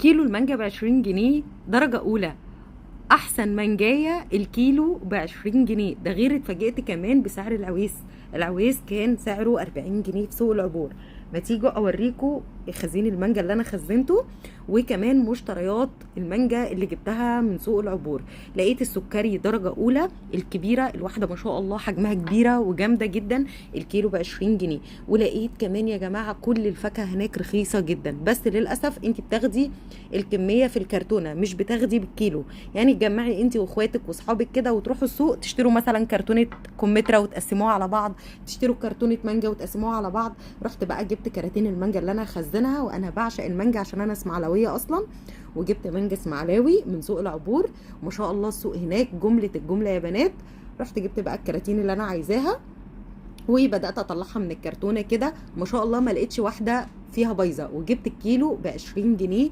كيلو المانجا ب20 جنيه درجة أولى. أحسن مانجاية الكيلو ب20 جنيه. ده غير اتفاجئت كمان بسعر العويس. العويس كان سعره 40 جنيه في سوق العبور. ما تيجوا أوريكم خزين المانجا اللي أنا خزنته، وكمان مشتريات المانجا اللي جبتها من سوق العبور. لقيت السكري درجة أولى الكبيرة الواحدة ما شاء الله حجمها كبيرة وجامدة جدا، الكيلو ب20 جنيه. ولقيت كمان يا جماعة كل الفاكهة هناك رخيصة جدا، بس للأسف انت بتاخدي الكمية في الكرتونة مش بتاخدي بالكيلو. يعني تجمعي انت واخواتك واصحابك كده وتروحوا السوق تشتروا مثلا كرتونة كمثرى وتقسموها على بعض، تشتروا كرتونة مانجا وتقسموها على بعض. رحت بقى جبت كراتين المانجا اللي انا خزنها، وانا بعشق المانجا عشان انا اسماعيلاويه اصلا، وجبت مانجا اسماعيلاوي من سوق العبور. ما شاء الله السوق هناك جمله الجمله يا بنات. رحت جبت بقى الكراتين اللي انا عايزاها، وبدات اطلعها من الكرتونه كده. ما شاء الله ما لقيتش واحده فيها بايظه، وجبت الكيلو ب20 جنيه